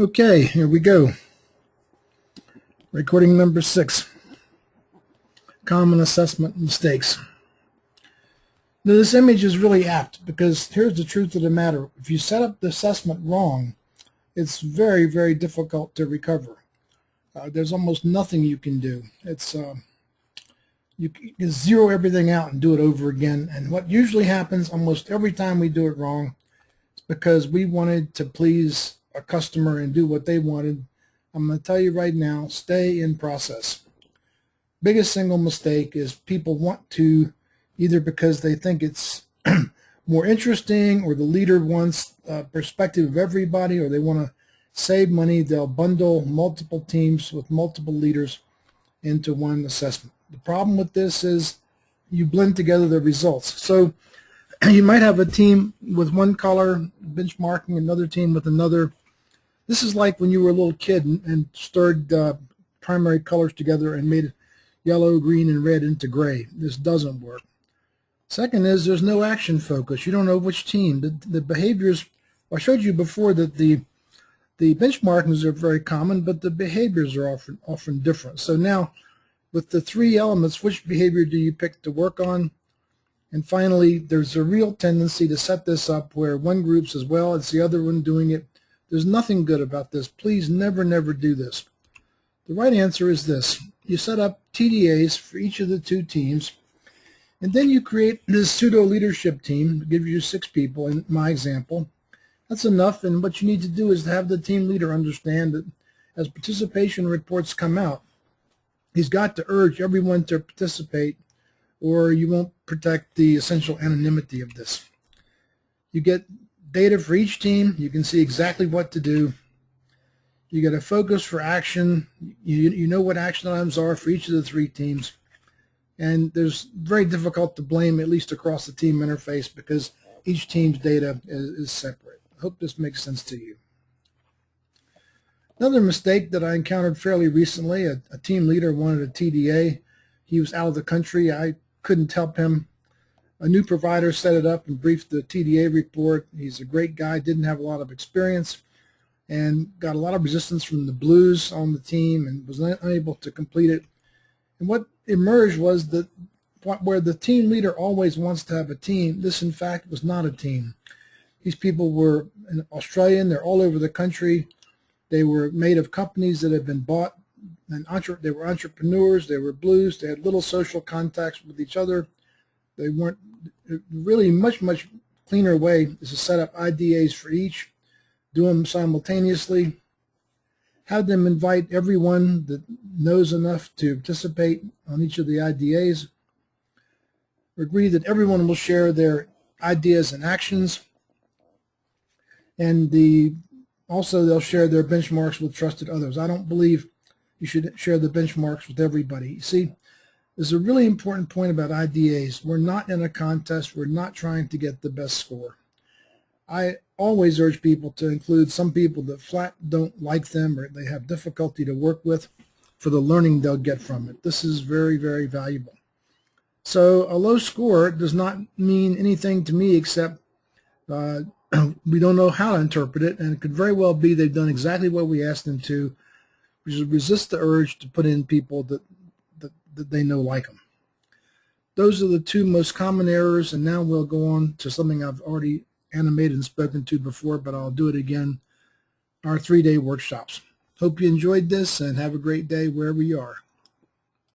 Okay, here we go. Recording number 6. Common assessment mistakes. Now, this image is really apt because here's the truth of the matter. If you set up the assessment wrong, it's very, very difficult to recover. There's almost nothing you can do. You can zero everything out and do it over again. And what usually happens almost every time we do it wrong is because we wanted to please a customer and do what they wanted. I'm going to tell you right now, stay in process. Biggest single mistake is people want to, either because they think it's more interesting or the leader wants a perspective of everybody, or they want to save money, they'll bundle multiple teams with multiple leaders into one assessment. The problem with this is you blend together the results. So you might have a team with one color benchmarking, another team with another. This is like when you were a little kid and stirred primary colors together and made yellow, green, and red into gray. This doesn't work. Second is there's no action focus. You don't know which team. The behaviors, I showed you before that the benchmarkings are very common, but the behaviors are often different. So now, with the 3 elements, which behavior do you pick to work on? And finally, there's a real tendency to set this up where one group says, well, it's the other one doing it. There's nothing good about this. Please never, never do this. The right answer is this. You set up TDAs for each of the 2 teams, and then you create this pseudo-leadership team. I'll give you 6 people in my example. That's enough, and what you need to do is to have the team leader understand that as participation reports come out, he's got to urge everyone to participate, or you won't protect the essential anonymity of this. You get data for each team. You can see exactly what to do. You get a focus for action. You know what action items are for each of the 3 teams. And there's very difficult to blame, at least across the team interface, because each team's data is separate. I hope this makes sense to you. Another mistake that I encountered fairly recently, a team leader wanted a TDA. He was out of the country. I couldn't help him. A new provider set it up and briefed the TDA report. He's a great guy, didn't have a lot of experience, and got a lot of resistance from the blues on the team and was unable to complete it. And what emerged was that where the team leader always wants to have a team, this in fact was not a team. These people were Australian, they're all over the country. They were made of companies that had been bought, and they were entrepreneurs, they were blues, they had little social contacts with each other. They weren't really much cleaner way is to set up IDAs for each, do them simultaneously, have them invite everyone that knows enough to participate on each of the IDAs, agree that everyone will share their ideas and actions, and also they'll share their benchmarks with trusted others. I don't believe you should share the benchmarks with everybody. You see, there's a really important point about IDAs. We're not in a contest. We're not trying to get the best score. I always urge people to include some people that flat don't like them or they have difficulty to work with for the learning they'll get from it. This is very, very valuable. So a low score does not mean anything to me except we don't know how to interpret it, and it could very well be they've done exactly what we asked them to, which is resist the urge to put in people that they know like them. Those are the 2 most common errors, and now we'll go on to something I've already animated and spoken to before, but I'll do it again, our 3-day workshops. Hope you enjoyed this, and have a great day wherever you are.